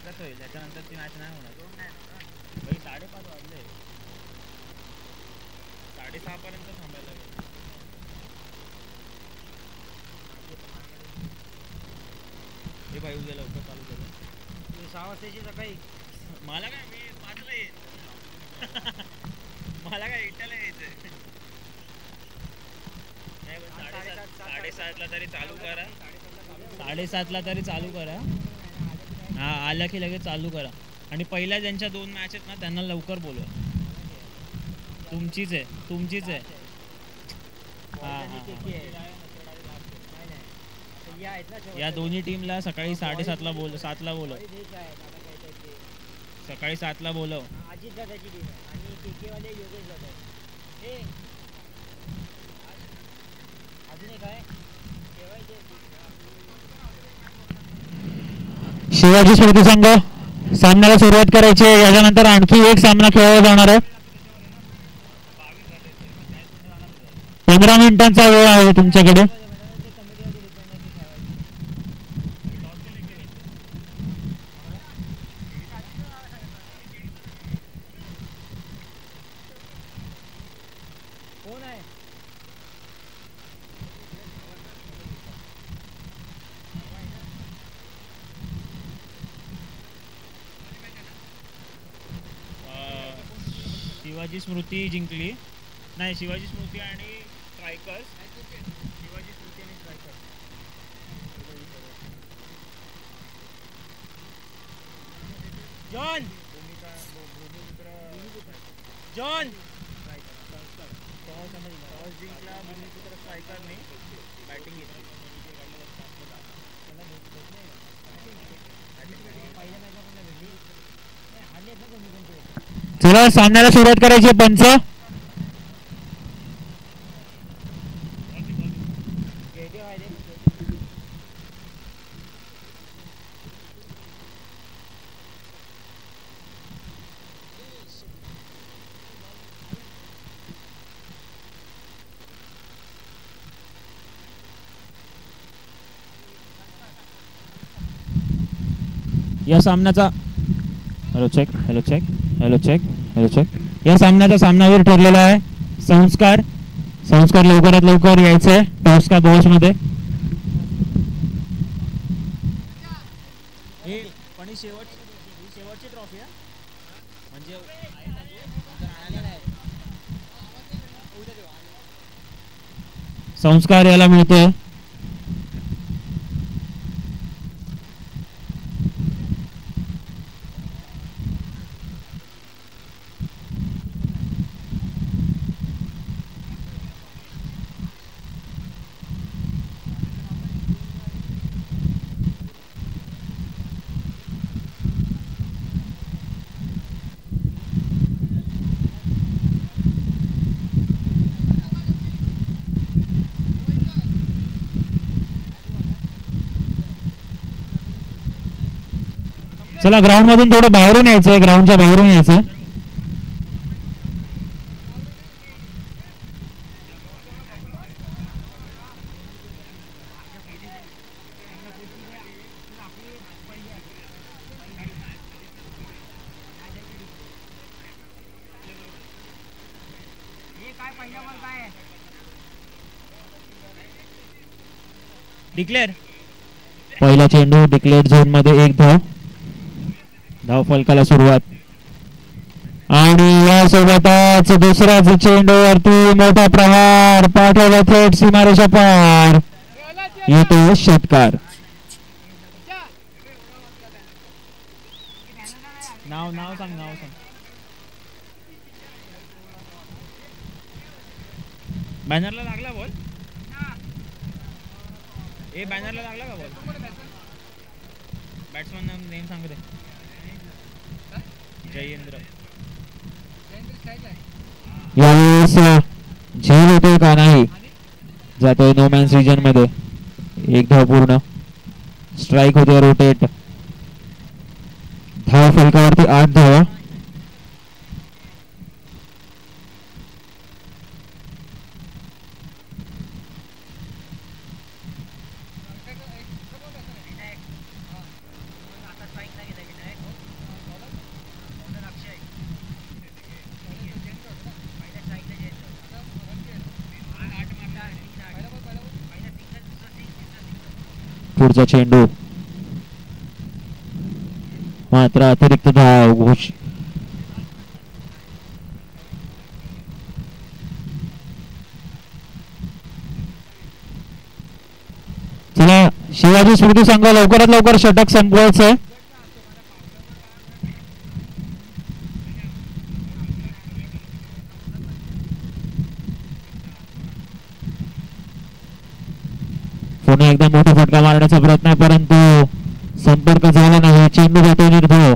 एकच होईल, त्याच्यानंतरची मॅच नाही होणार. भाई 5:30 वाजले, 6:30 पर्यंत थांबायला लागेल. हे भाई उद्या लवकर चालू करू. 6 वाजताची सकाळी. मला काय, मी 5ला येईन. मला काय एकट्याला यायचंय. 7:30ला तरी चालू करा. 7:30ला तरी चालू करा. हा, आल्या की लगेच चालू करा. आणि पहिल्या ज्यांच्या 2 मॅच आहेत ना त्यांना लवकर बोलवा. तुमचीच आहे. या दोन्ही टीमला सकाळी 7:30ला बोलव. सकाळी 7ला बोलव. अजित दादाची टीम आहे आणि केकेवाले योगेश दादा. अजून एक आहे शिवाजी स्मृती संघ सामन्याला सुरुवात करायची आहे. याच्यानंतर आणखी एक सामना खेळला जाणार आहे. 15 मिनिटांचा वेळ आहे तुमच्याकडे. कोण आहे? शिवाजी स्मृती जिंकली. नाही, शिवाजी स्मृती आणि स्ट्रायकर्स. शिवाजी स्मृती आणि स्ट्रायकर्स. जॉन टॉस जिंकला भूमिपुत्र स्ट्रायकरने. बॅटिंग घेतली. चला सामन्याला सुरुवात करायची. पंच या सामन्याचा हॅलो चेक. या सामन्याचा सामनावीर ठरलेला आहे संस्कार लवकरात लवकर यायचंय टॉस का बॉल्स मध्ये. पण ही शेवटची ट्रॉफी आहे म्हणजे संस्कार याला मिळतोय. चला ग्राउंड मधून थोडं बाहेरून यायचंय. ग्राउंडच्या बाहेरून यायचं. डिक्लेअर. पहिला चेंडू डिक्लेअर झोन मध्ये. एक धाव फलकाला सुरुवात. आणि यासोबतच दुसराच चेंडूवरती मोठा प्रहार पाठवला थेट सीमारेषा पार. येतो षटकार. नाव सांग. बॅनरला लागला बॉल. बॅनरला लागला का बॉल? बॅट्समन नेम सांग रे. जयेंद्र. यावेळेस झेल होतोय का नाही. जातोय नो मॅन्स रिजन मध्ये. एक धाव पूर्ण. स्ट्राइक होते रोटेट. धाव फलकावरती 8 धावा. पुढचा चेंडू मात्र अतिरिक्त धाव घोष. चला शिवाजी स्मृती संघ लवकरात लवकर षटक संपवायचंय. पुन्हा एकदा मोठा फटका मारण्याचा प्रयत्न आहे परंतु संपर्क झाला नाही. चेंडू जातो निर्धाव.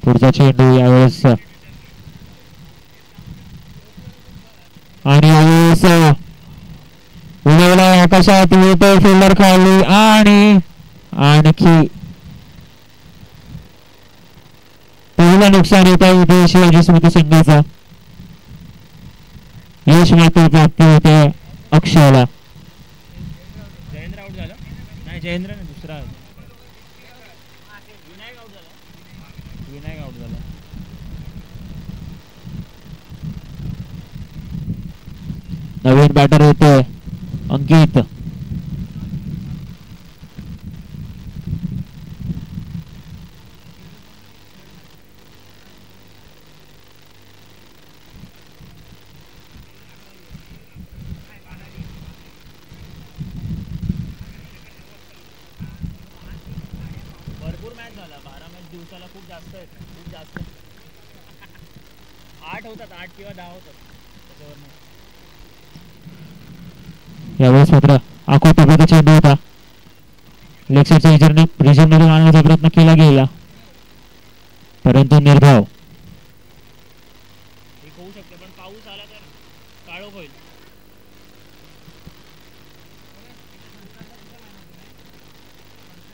पुढचा चेंडू यावेळेस आणि यावेळेस उडवला आकाशात येतो फिल्डर खाली आणि आणखी पहिलं नुकसान होत आहे इथे शिवाजी स्मृती संघाचा. यश मात्र प्राप्ती होते अक्षयला. जयेंद्र आउट झाला नाही. जयेंद्र नाही दुसरा विनायक आउट झाला. विनायक आउट झाला. नवीन बॅटर येतोय अंकित. भरपूर मॅच झाला. 12 मॅच दिवसाला खूप जास्त आहेत. खूप जास्त 8 होतात. 8 किंवा 10 होतात त्याच्यावर नाही. यावेळेस मात्र आखोटोपीचा चेंडू होता. लेग साईडच्या रिजन मध्ये आणण्याचा प्रयत्न केला गेला परंतु निर्धाव. एक होऊ शकते पण पाऊस आला तर काळोख होईल.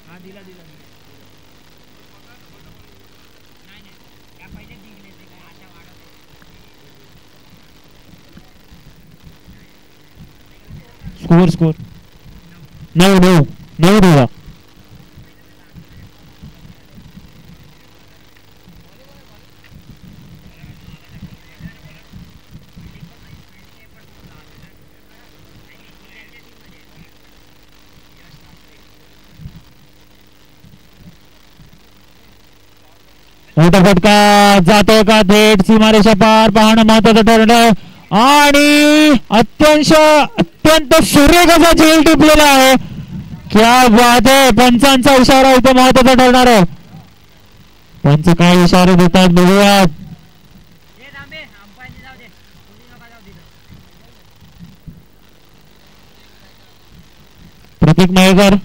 हा दिला दिला नाही नाही त्या पहिले जिंकले ते काय आशा वाढत स्कोर स्कोर 9-9 9 मोठा फटका जातोय का थेट सीमारेषा पार पाहणं महत्वाचं ठरलं आणि अत्यंत सुरेख असा झेल टिपलेला आहे. क्या बात आहे. पंचांचा इशारा इथे महत्वाचा ठरणार आहे. पंच काय इशारे देतात बघूयात. प्रतीक मयेकर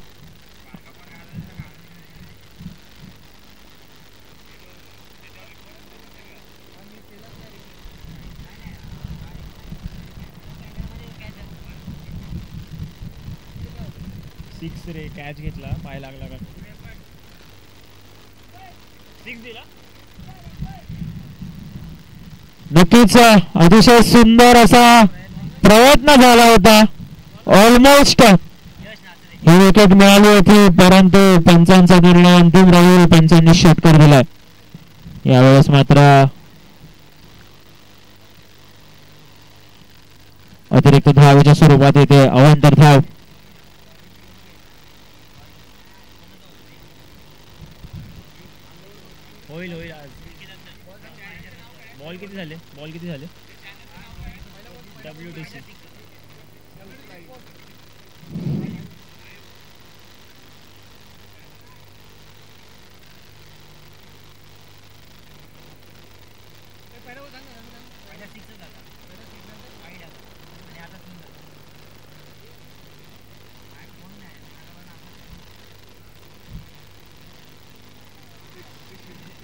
सिक्स रे. कॅच घेतला. पाय लागला का 6 दिला. नक्कीच अतिशय सुंदर असा प्रयत्न झाला होता. ऑलमोस्ट ही विकेट मिळाली होती परंतु पंचांचा निर्णय अंतिम राहील. पंचांनी षटकार दिलाय. यावेळेस मात्र अतिरिक्त धावेच्या स्वरूपात येते अवांतर धाव. होईल होईल आज. बॉल किती झाले. बॉल किती झाले. WTC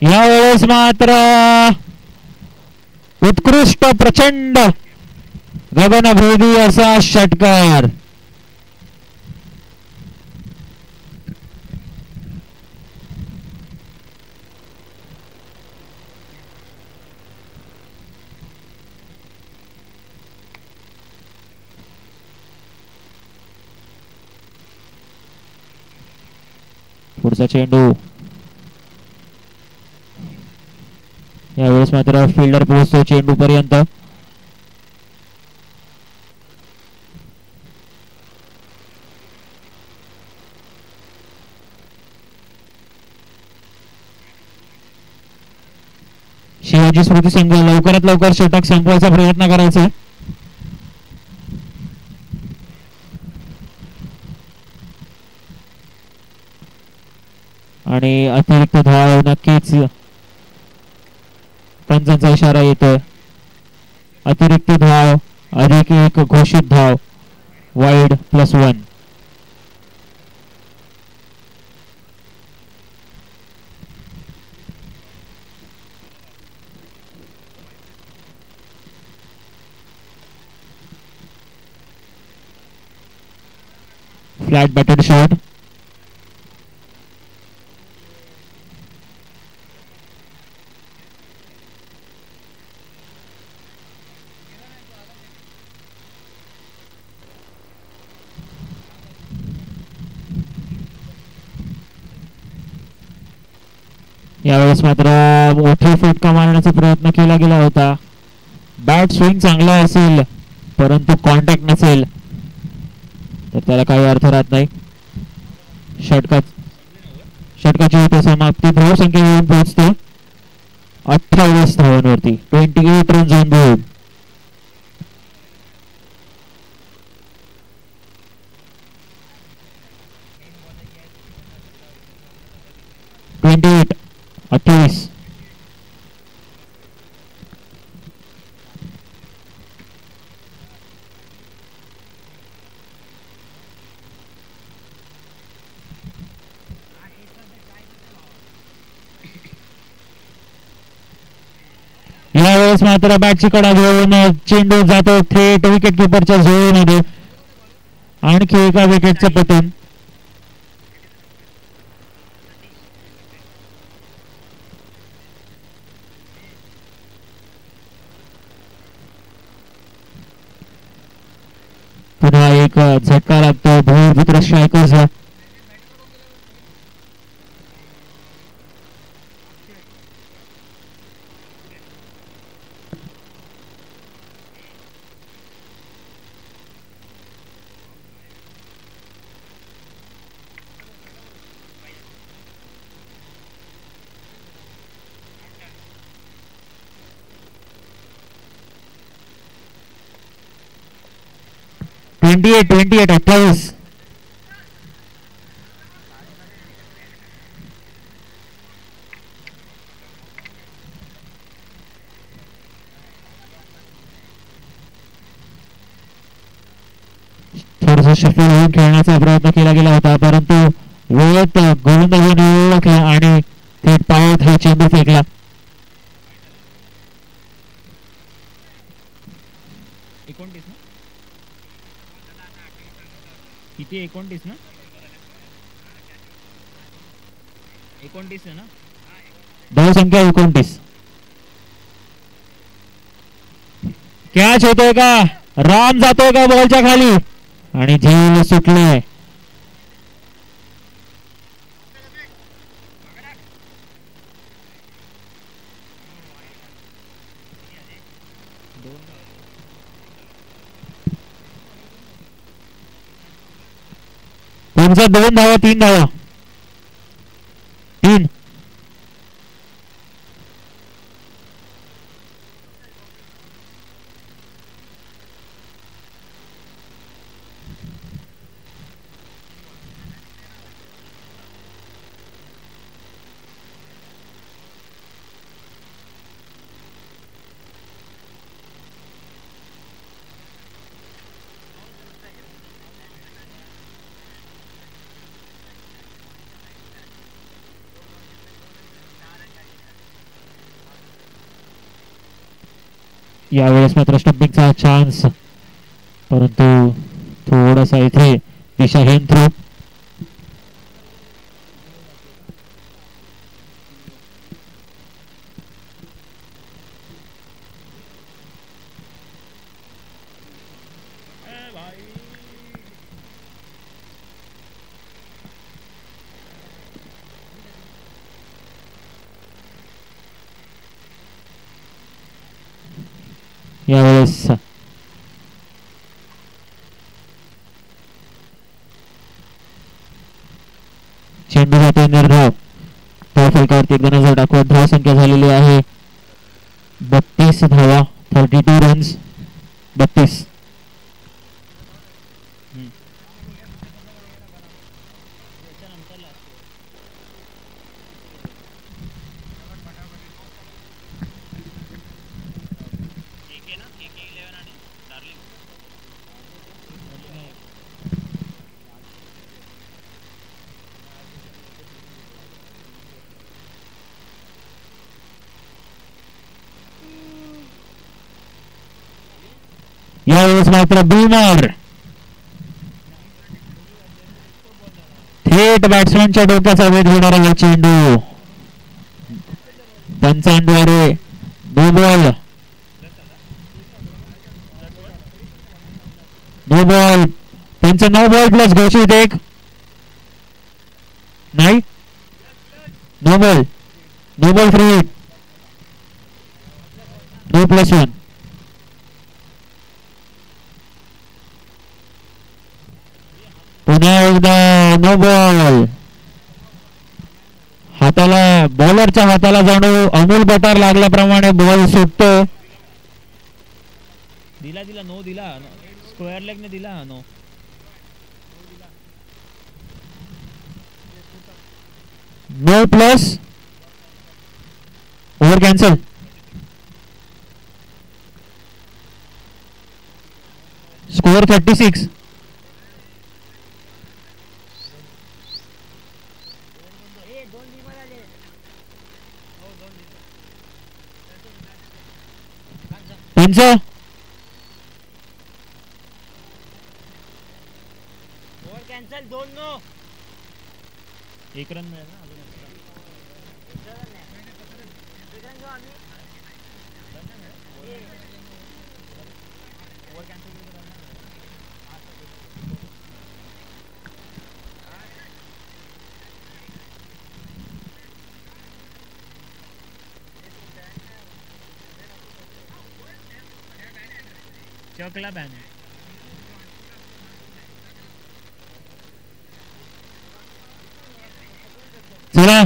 यावेळेस मात्र उत्कृष्ट प्रचंड गगनभेदी असा षटकार. पुढचा चेंडू यावेळेस मात्र फिल्डर पोहोचतो चेंडू पर्यंत. शिवाजी स्मृती संघ लवकरात लवकर षटक संपवायचा प्रयत्न करायचा. आणि अतिरिक्त धाव नक्कीच पंचांचा इशारा येतोय. अतिरिक्त धाव अधिक एक घोषित धाव वाईड +1. Flat batted shot. यावेळेस मात्र मोठी फटका मारण्याचा प्रयत्न केला गेला होता. बॅट स्विंग चांगला असेल परंतु कॉन्टॅक्ट नसेल तर त्याला काही अर्थ राहत नाही. षटकाची इथे समाप्ती. धाव संख्या येऊन पोहोचते 28 धावांवरती. 28 रन्स ऑन बोर्ड. ट्वेंटी 28. यावेळेस मात्र बॅटची कडा घेऊन चेंडू जातो थेट विकेट किपरच्या झोनमध्ये. आणखी एका विकेटचं पतन. पुन्हा एक झटका लागतो भूमिपुत्र स्ट्रायकर्सला. Twenty eight 28. थोडस शफल होऊन खेळण्याचा प्रयत्न केला गेला होता परंतु वेळेत गोलंदाजाने ओळखला आणि थेट पायात हा चेंडू फेकला. किती 29 ना 29 आहे ना. धाव संख्या 29. कॅच होतोय का. राम जातोय का बॉलच्या खाली आणि झेल सुटले. तुमचा 2 धावा 3 धावा 3. यावेळेस मात्र स्टंपिंगचा चान्स परंतु थोडासा इथे दिशाहीन थ्रो. यावेळेस चेंडू जातोय निर्धाव. फलकावरती एकदा नजर दाखवत धाव संख्या झालेली आहे 32 धावा. 32 रन्स. 32. यावेळेस मात्र बूमर थेट बॅट्समॅनच्या डोक्याचा वेध घेणारा हा चेंडू. पंचांद्वारे नो बॉल. No ball. त्यांचं नो बॉल प्लस घोषित एक. नाही no ball. No ball free hit. No plus 1. पुन्हा एकदा नो बॉल. हाताला बॉलरच्या हाताला जणू अमूल बटर लागल्याप्रमाणे बॉल सुटतो. दिला दिला नो दिला. स्क्वेअर लेग ने दिला no. No plus over cancel. Score 36. त्यांचं ओव्हर कॅन्सल. 2 नो. 1 रन मिळाला ना अजून extra. Over cancel केलं तर नाही. चकला बॅन. चला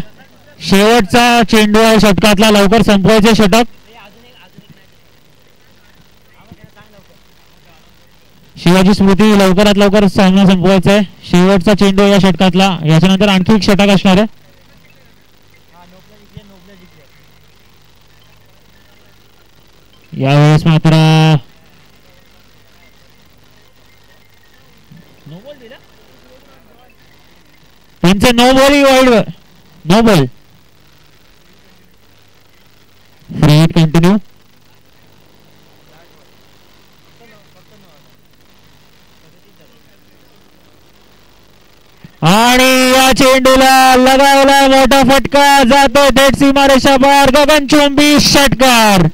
शेवटचा चेंडू आहे षटकातला. लवकर संपवायचे षटक. शिवाजी स्मृती लवकरात लवकर सामना संपवायचा आहे. शेवटचा चेंडू या षटकातला. याच्यानंतर आणखी एक षटक असणार आहे. यावेळेस मात्र नो बॉल दिला. त्यांचं no ball wide. No ball. Free hit continue. आणि या चेंडूला लगावला मोठा फटका. जातो थेट सीमारेषा बाहेर. गगनचुंबी षटकार.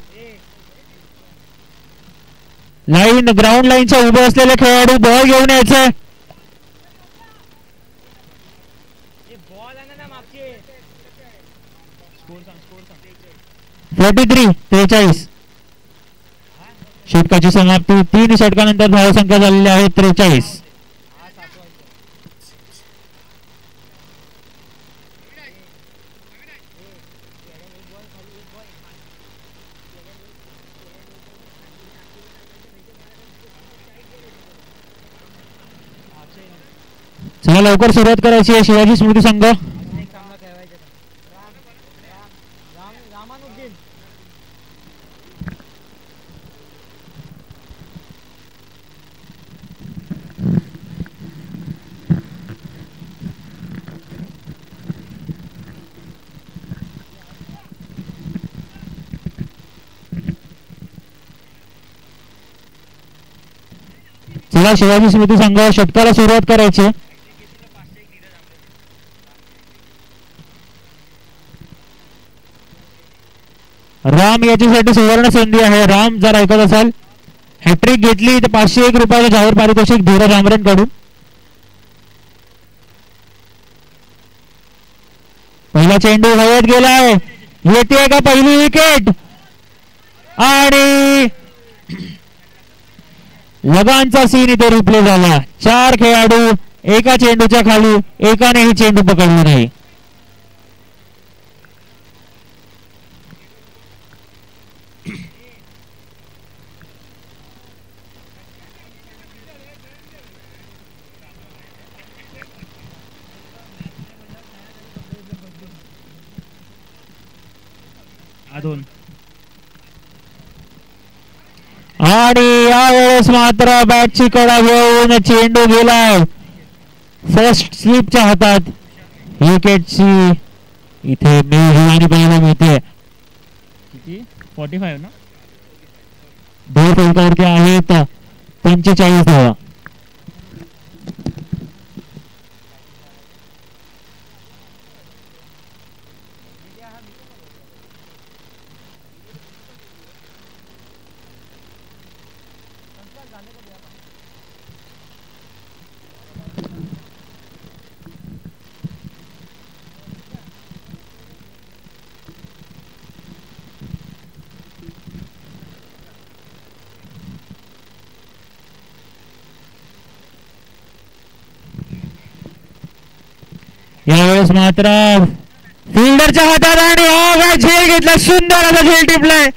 लाईन ग्राउंड लाईनच्या उभे असलेले खेळाडू बॉल घेऊन यायचे. बॉल आहे ना मागचे. 43. षटकाची समाप्ती. 3 षटकानंतर धावसंख्या झालेली आहे 43. चला लवकर सुरुवात करायची आहे. शिवाजी स्मृती संघ रामानुद्दीन. चला शिवाजी स्मृती संघ षटकाला सुरुवात करायची. राम याच्यासाठी सुवर्ण संधी आहे. राम जर ऐकत असाल हॅट्रिक घेतली तर 501 रुपयाचं जाहीर पारितोषिक धीरज आमरेंकडून. पहिला चेंडू हवेत गेलाय. येते का पहिली विकेट. आणि लगानचा सीन इथे रिप्ले झाला. 4 खेळाडू एका चेंडूच्या खाली, एकानेही चेंडू पकडला नाही. दोन. आणि यावेळेस मात्र बॅटची कडा घेऊन चेंडू गेलाय फर्स्ट स्लिपच्या हातात. विकेटची इथे मेहरबानी पाहायला मिळते. किती 45 ना. दोन फलकावरती आहेत 45 धावा. यावेळेस मात्र फिल्डरच्या हातात आणि हा झेल घेतला. सुंदर असा झेल टिपलाय.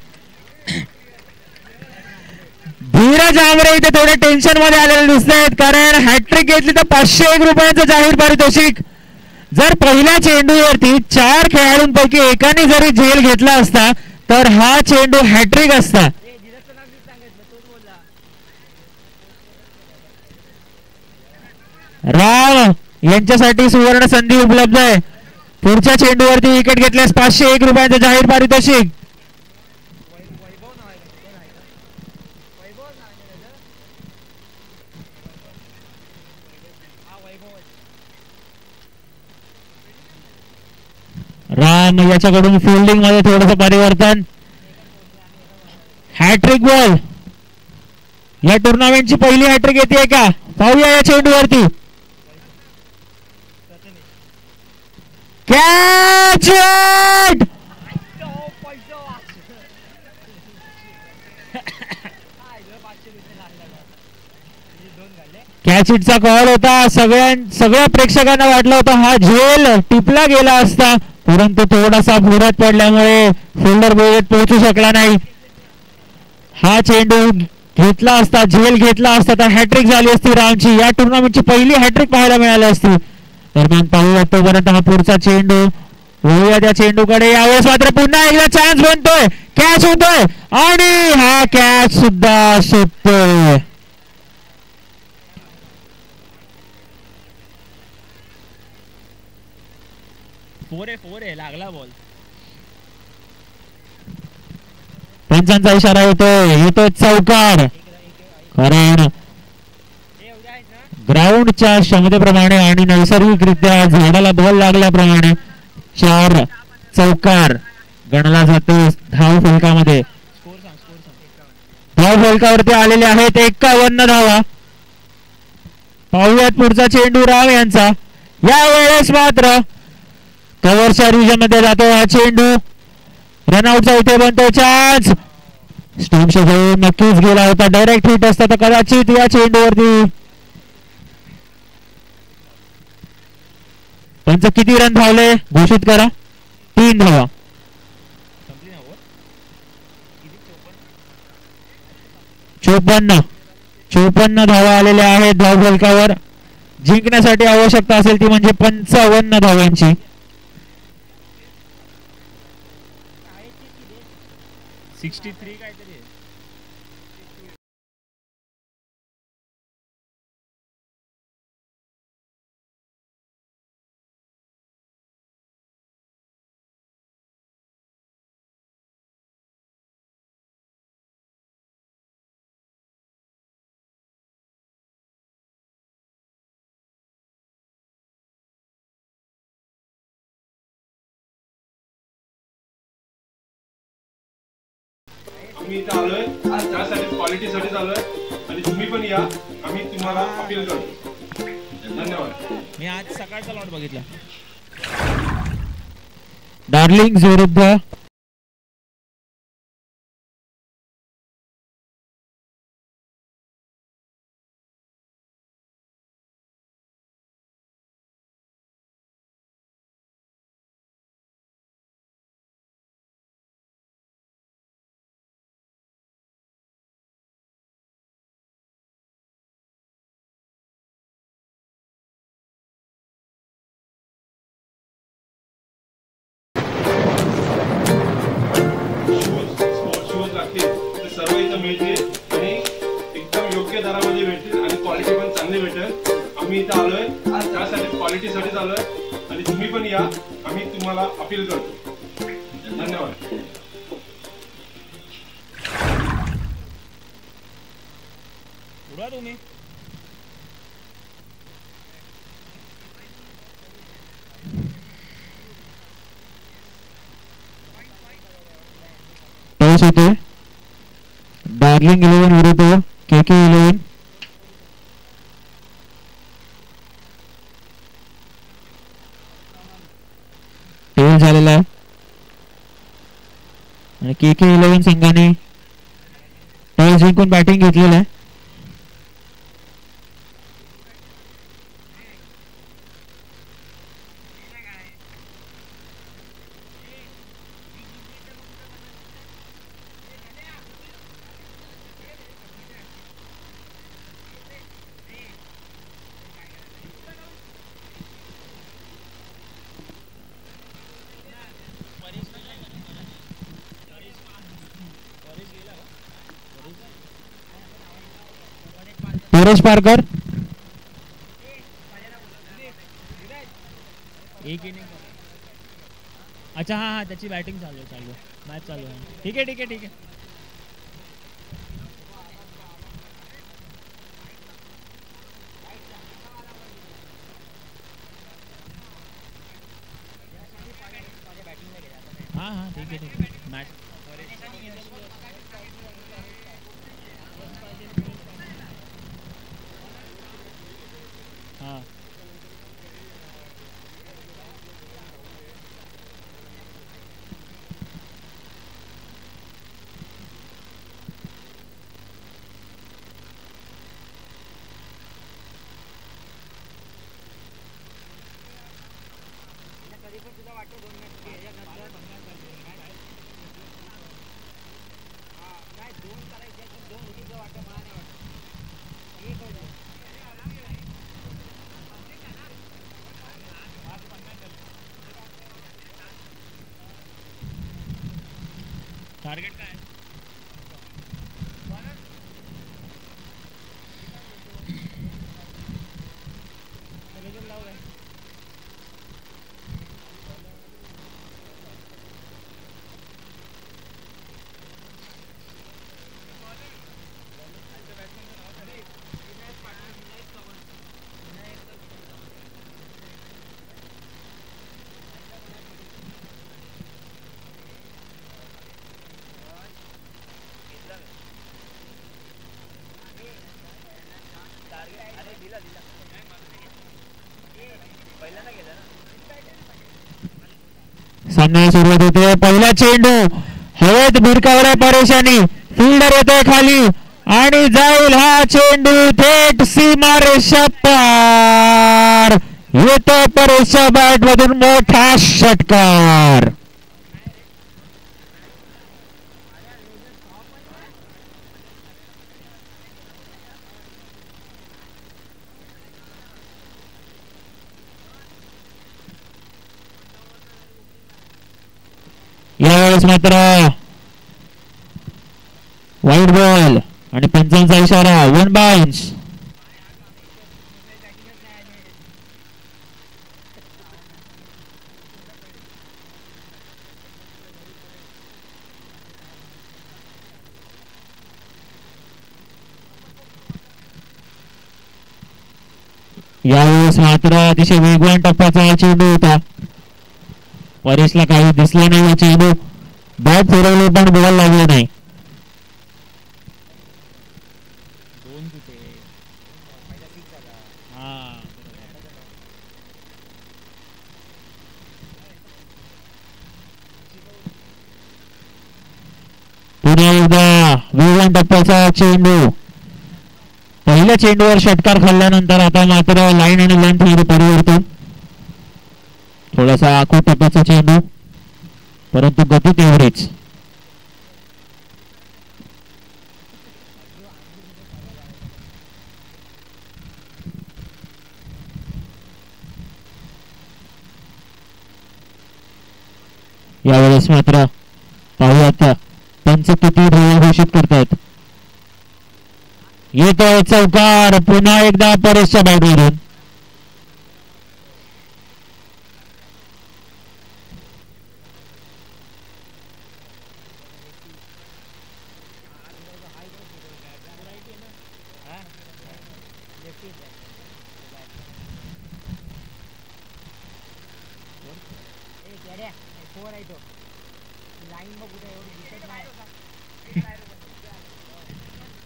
धीरज आमरे इथे थोडे टेन्शन मध्ये आलेले दिसत आहेत, कारण हॅट्रिक घेतली तर 501 रुपयांचं जाहीर पारितोषिक. जर पहिल्या चेंडूवरती 4 खेळाडूंपैकी एकाने जरी झेल घेतला असता तर हा चेंडू हॅट्रिक असता. राव यांच्यासाठी सुवर्ण संधी उपलब्ध आहे. पुढच्या चेंडूवरती विकेट घेतल्यास 501 रुपयांचं जाहीर पारितोषिक. राम याच्याकडून फिल्डिंग मध्ये थोडंसं परिवर्तन. Hat trick ball. या टुर्नामेंटची पहिली हॅट्रिक येते का पाहूया या चेंडूवरती. Catch it. कॅच इटचा कॉल होता. सगळ्या प्रेक्षकांना वाटलं होतं हा झेल टिपला गेला असता, परंतु थोडासा भोरात पडल्यामुळे फिल्डर बोलत पोहोचू शकला नाही. हा चेंडू घेतला असता, झेल घेतला असता तर हॅट्रिक झाली असती रामची. या टुर्नामेंटची पहिली हॅट्रिक पाहायला मिळाली असती. दरम्यान पाहूया तोपर्यंत हा पुढचा चेंडू. वळूया त्या चेंडूकडे. यावेळेस मात्र पुन्हा एकदा चान्स बनतोय. कॅच होतोय आणि हा कॅच सुद्धा सुटतोय. फोर आहे लागला बॉल. पंचांचा इशारा येतोय चौकार. कारण ग्राउंडच्या क्षमतेप्रमाणे आणि नैसर्गिकरित्या झाडाला बॉल लागल्याप्रमाणे 4 चौकार गणला जातो धाव फलकामध्ये. धाव फलकावरती आलेले आहेत 51 धावा. पाहूयात पुढचा चेंडू राव यांचा. यावेळेस मात्र कव्हरच्या रिजन मध्ये जातो हा चेंडू. रनआउटचा इथे बनतो चान्स. स्टोन नक्कीच गेला होता. डायरेक्ट हिट असता तर कदाचित या चेंडूवरती. त्यांचं किती रन धावले घोषित करा. 3 धावा. 54 धावा आलेल्या आहेत धाव फलकावर. जिंकण्यासाठी आवश्यकता असेल ती म्हणजे 55 धावांची. 63 काहीतरी. तुम्ही इथे आलोय त्यासाठी क्वालिटीसाठी आलोय आणि तुम्ही पण या. आम्ही तुम्हाला अपील करतो. धन्यवाद. मी आज सकाळचा लॉट बघितला. डार्लिंग्स विरुद्ध सर्व इथं मिळतील आणि एकदम योग्य दरामध्ये भेटतील आणि क्वालिटी पण चांगली भेटेल. आम्ही इथं आलोय त्यासाठी क्वालिटीसाठीच आलोय आणि तुम्ही पण या. आम्ही तुम्हाला अपील करतो. धन्यवाद. उडवा तुम्ही. टॉस होते डार्लिंग 11 विरुद्ध KK 11. टेल झालेला आहे आणि KK 11 संघाने टॉस जिंकून बॅटिंग घेतलेलं आहे. परेश पारकर एक इनिंग. अच्छा हा हा त्याची बॅटिंग चालू आहे मॅच चालू आहे. ठीक आहे ठीक आहे ठीक आहे. हा हा ठीक आहे ठीक आहे. मॅच हा टार्गेट काय आहे? सामन्याला सुरुवात होते. पहिला चेंडू हवेत भिरकावला परेशानी. फिल्डर येतोय खाली आणि जाईल हा चेंडू थेट सीमारेषा पार. येतो परेशच्या बॅट मधून मोठा षटकार. यावेळेस मात्र वाईट बॉल आणि पंचांचा इशारा. 1 बाउन्स. यावेळेस मात्र अतिशय वेगवान टप्प्याचा चेंडू होता. परेशला काही दिसला नाही. चेंडू बॅट फिरवली पण बॉल लागला नाही. पुन्हा एकदा वेगवान टप्प्याचा चेंडू. पहिल्या चेंडूवर षटकार खाल्ल्यानंतर आता मात्र लाईन आणि लेंथ मध्ये परिवर्तन. थोडासा आखूड टप्प्याचा चेंडू परंतु गतीत एव्हरेज. यावेळेस मात्र पाहूयात पंच किती धावा घोषित करतात. येतोय चौकार पुन्हा एकदा परेशच्या बॅटवरून.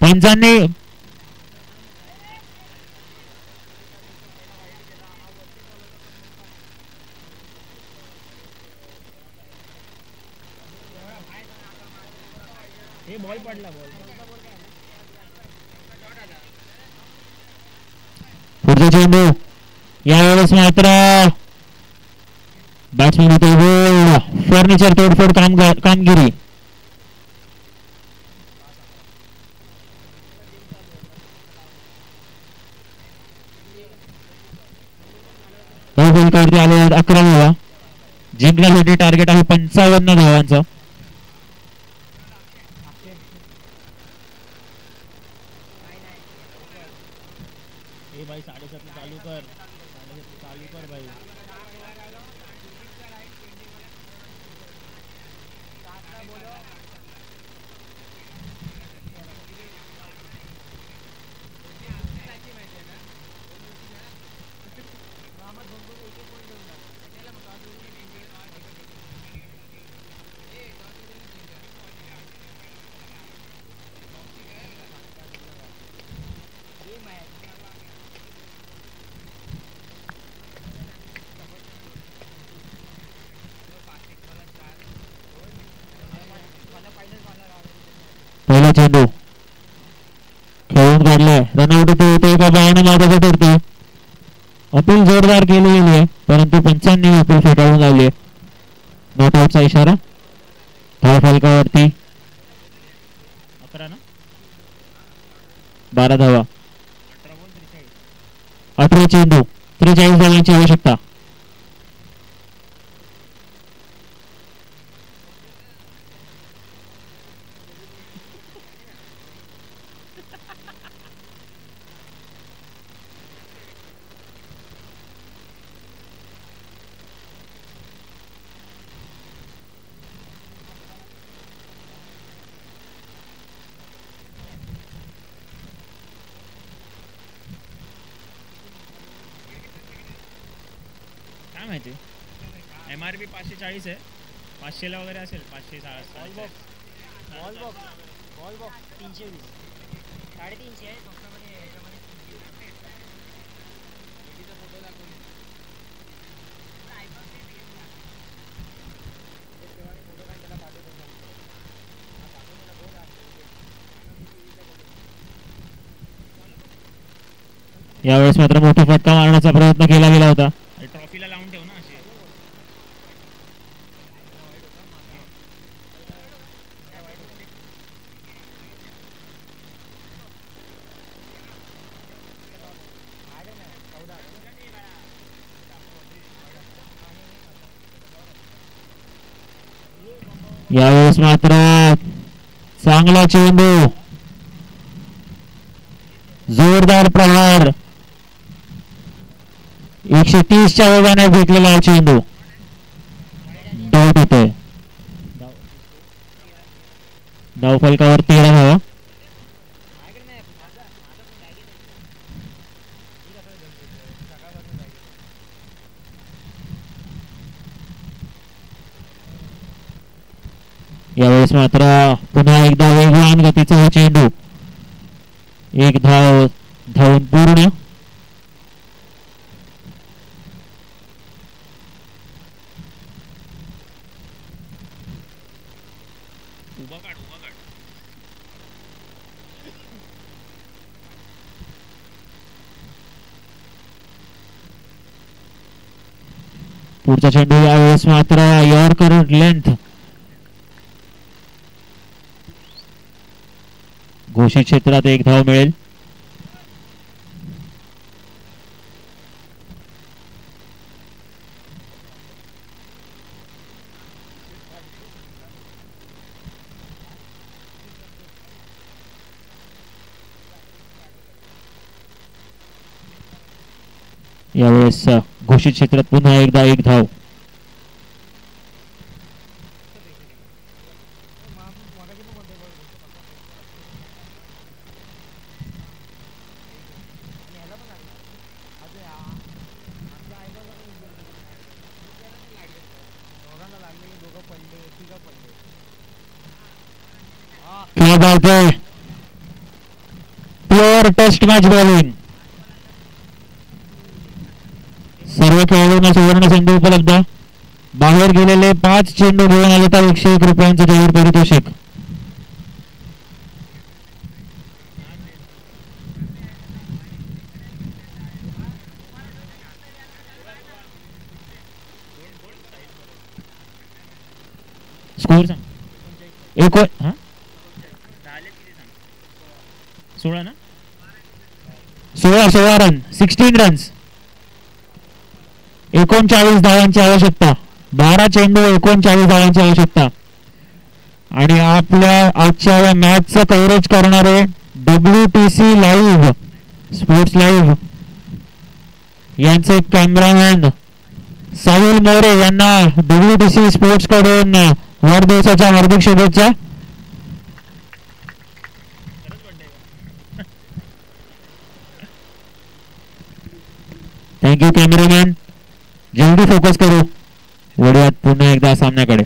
पंचांनी हे बॉल पडला बॉल. पुढचा चेंडू यावेळेस मात्र बॅट्समॅन होते गोल. फर्निचर तोडफोड कामगिरी. काढते आले 11 धावा. जिंकण्यासाठी टार्गेट आहे 55 धावांचं. हे भाई 7:30 चालू कर. 7:30 चालू कर भाई. पहिला चेंडू खेळून काढलाय. रनआउट होते एका बायाने मार्गाचा ठरते. अपील जोरदार केली गेली आहे परंतु पंचांनी अपील फेटाळून लावली आहे. नॉट आउटचा इशारा. धाव फलकावरती 11 ना 12 धावा. 18 बॉल 43. 18 चेंडू 43 धावांची आवश्यकता. काय माहिती. MRP 540 आहे. 500 ला वगैरे असेल. 500 बॉल बॉक्स 320 350 आहे फक्त. यावेळेस मात्र मोठा फटका मारण्याचा प्रयत्न केला गेला होता. ट्रॉफीला लावून ठेव ना अशी. यावेळेस मात्र चांगला चेंडू. जोरदार प्रहार. 130च्या वेगाने भेटलेला चेंडू. डॉट होतोय. धाव फलकावर 13 धावा. यावेळेस मात्र पुन्हा एकदा वेगवान गतीचा हा चेंडू. एक धाव धावून पूर्ण. उभा काढ. पुढचा चेंडू यावेळेस मात्र यॉर्कर लेंथ. घोषित क्षेत्रात एक धाव मिळेल. यावेळेस घोषित क्षेत्रात पुन्हा एकदा एक धाव. क्या बात है, प्युअर टेस्ट मॅच बॉलिंग. सर्व खेळाडूंना सुवर्ण संधी उपलब्ध. बाहेर गेलेले 5 चेंडू घेऊन आले तर 101 रुपयांचे जाहीर पारितोषिक. स्कोर सांग. 16 ना, 16 रन, 16 रन्स, 39 धावांची आवश्यकता. 12 चेंडू, 39 धावांची आवश्यकता. आणि आपल्या आजच्या या मॅचचं कव्हरेज करणारे WTC लाईव्ह, स्पोर्ट्स लाईव्ह यांचे कॅमेरामॅन साहिल मोरे यांना WTC स्पोर्ट्स कडून वाढदिवसाच्या हार्दिक शुभेच्छा. Thank you cameraman. जल्दी फोकस करू. वळूयात पुन्हा एकदा सामन्याकडे.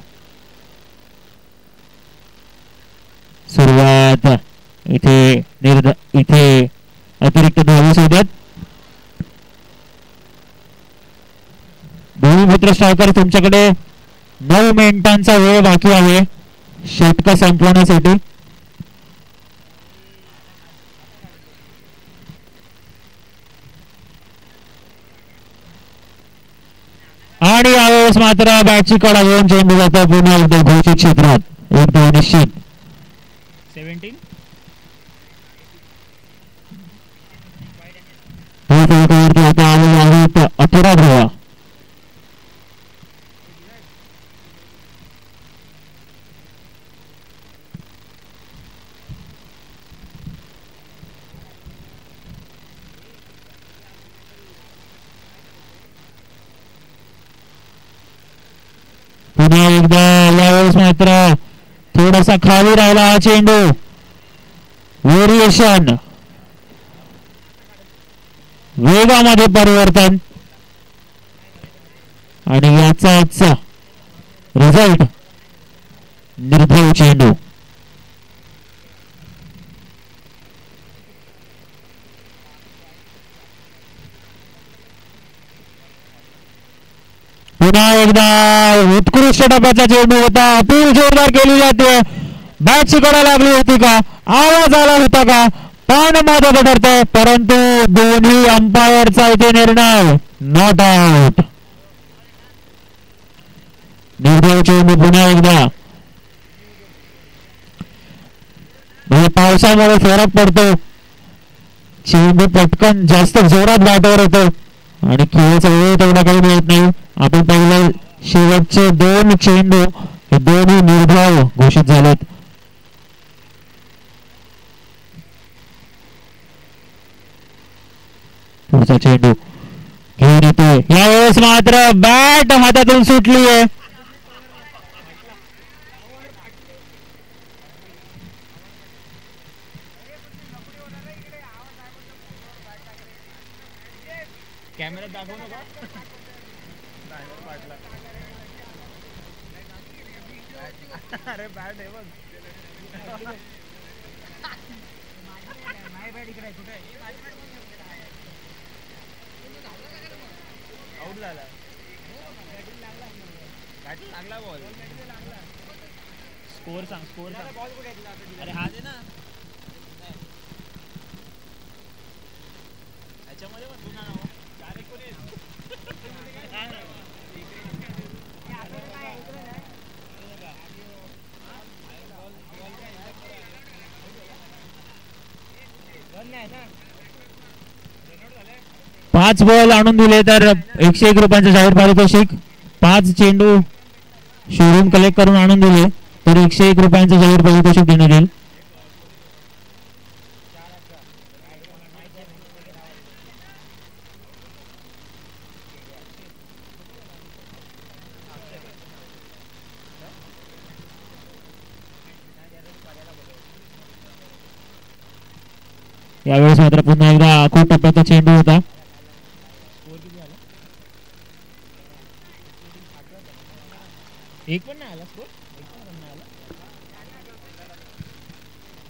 सुरुवात इथे अतिरिक्त धावी सोबत. भूमिपुत्र स्ट्रायकर तुमच्याकडे 9 मिनिटांचा वेळ बाकी आहे षटक संपवण्यासाठी. आणि यावेळेस मात्र बॅटची कडा घेऊन चेंडू जातो पुन्हा एकदा घोषित क्षेत्रात. एक धाव निश्चित. 17 आता आलेले आहेत 18 धावा. पुन्हा एकदा यावेळेस मात्र थोडासा खाली राहिला हा चेंडू. व्हेरिएशन, वेगामध्ये परिवर्तन आणि याचाच रिझल्ट निर्भय चेंडू. पुन्हा एकदा उत्कृष्ट टप्प्याचा चेंडू होता. अपील जोरदार केली जाते. बॅटची कडा लागली होती का, आवाज आला होता का, पण महत्वाचं ठरतं. परंतु दोन्ही अंपायरचा इथे निर्णय नॉट आउट. निर्भय चेंडू पुन्हा एकदा. पावसामुळे फरक पडतो. चेंडू पटकन जास्त जोरात बॅटवर येतो आणि खेळाचा वेळ तेवढा काही मिळत नाही. आपण पाहिलं शेवटचे 2 चेंडू हे दोन्ही निर्धाव घोषित झालेत. पुढचा चेंडू घेऊन येतोय. यावेळेस मात्र बॅट हातातून सुटली आहे. कॅमेरा दाखवू नका. अरे बॅट आहे बघ. आउट झाला. लागला बॉल. स्कोर सांग, स्कोर सांग. अरे हा दे ना. याच्यामध्ये पण तुला नाव डायरेक्ट कोणी पाच बॉल आणून दिले तर 101 रुपयांचे जाहीर पारितोषिक. 5 चेंडू शोरूम कलेक्ट करून आणून दिले तर 101 रुपयांचे जाहीर पारितोषिक देण्यात येईल. यावेळेस मात्र पुन्हा एकदा आखूड टप्प्याचा चेंडू होता. एक पण नाही आला स्कोर. एक पण रन नाही आला.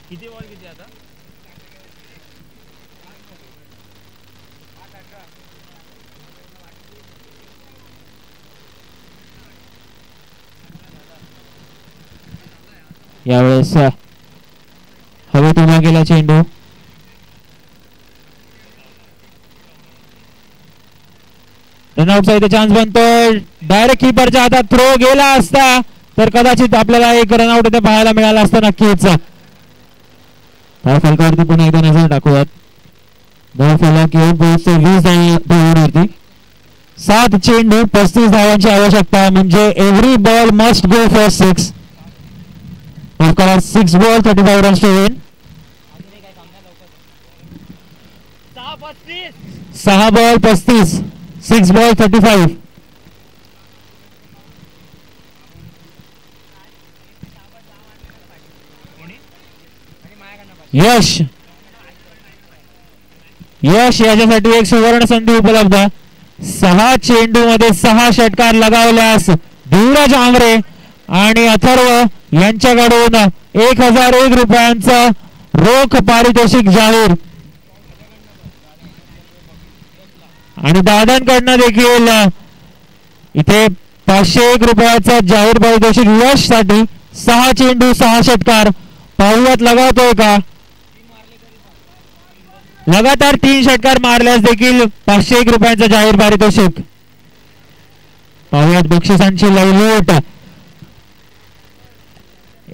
किती बॉल किती आता? यावेळेस हवेत उभा केला चेंडू. रनआउटचा इथे चान्स बनतोय. डायरेक्ट कीपरच्या हातात थ्रो गेला असता तर कदाचित आपल्याला एक रनआउट इथे पाहायला मिळाला असता नक्कीच. धाव फलकावरती पुन्हा एकदा नजर टाकूयात. धाव फलक येऊन पोहोचतो 20 धावांवरती. 7 चेंडू 35 धावांची आवश्यकता म्हणजे every ball must go for 6. 6 ball 35 runs to win. 6 ball 35. 6 ball 35. Yash याच्यासाठी एक सुवर्ण संधी उपलब्ध. 6 चेंडू मध्ये 6 षटकार लगावल्यास धीरज आंग्रे आणि अथर्व यांच्याकडून 1001 रुपयांचं रोख पारितोषिक जाहीर. आणि दादांकडनं देखील इथे 501 रुपयाचं जाहीर पारितोषिक यश साठी. 6 चेंडू 6 षटकार. पाहुयात लगावतोय का. लगातार 3 षटकार मारल्यास देखील 501 रुपयांचं जाहीर पारितोषिक. पाहुयात बक्षिसांची लयलूट.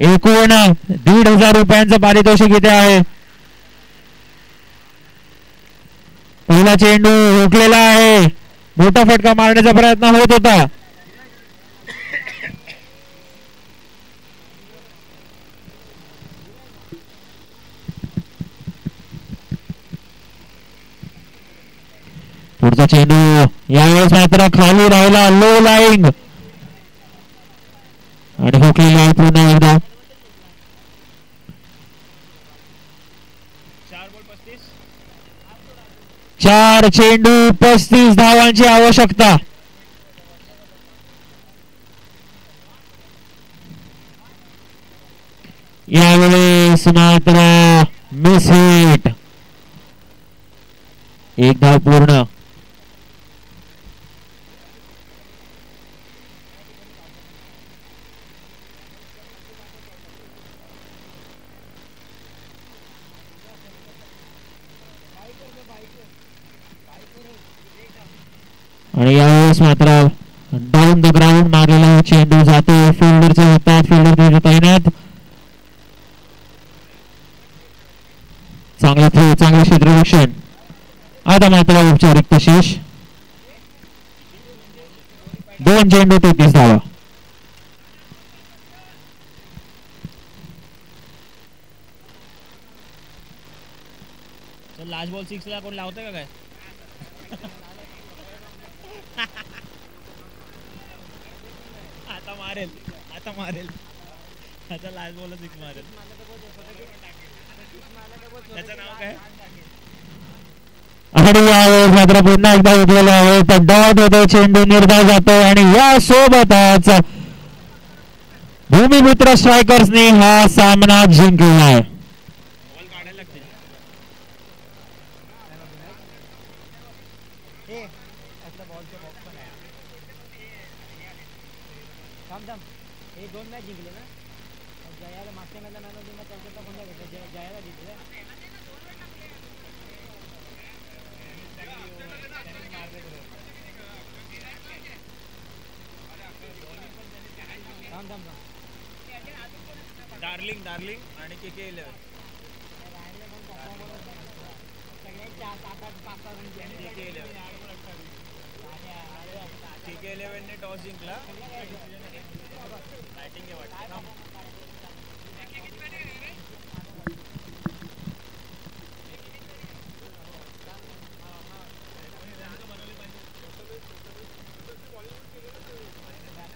एकूण 1,500 रुपयांचं पारितोषिक इथे आहे. पहिला चेंडू हुकलेला आहे. मोठा फटका मारण्याचा प्रयत्न होत होता. पुढचा चेंडू यावेळेस मात्र खाली राहिला. लो लाईंग आणि हुकलेला आहे पुन्हा एकदा. 4 चेंडू 35 धावांची आवश्यकता. यावेळेस मात्र मिस हिट. 1 धाव पूर्ण. आणि यावेळेस मात्र डाऊन द ग्राउंड मारलेला चेंडू जातो. फिल्डरचे होतात. फिल्डर तैनात. चांगला थ्रो. चांगलं क्षेत्ररक्षण. आता मात्र औपचारिक शेष. 2 चेंडू 33 धावा. लास्ट बॉल 6 ला कोण लावतंय का काय. आता मारेल. आता लास्ट बॉल 6 मारेल. त्याचं नाव काय. आणि यावेळेस मात्र पुन्हा एकदा उठलेला आहे. तर डॉट होतो. चेंडू निर्धाव जातो आणि या सोबतच भूमिपुत्र स्ट्रायकर्सने हा सामना जिंकला आहे. हे 2 मॅच जिंकले ना. जयाला मागच्या मॅचला man of the match Calcutta कोणला भेटला. जयाला जिंकले. डार्लिंग आणि KK11 KK11 ने टॉस जिंकला.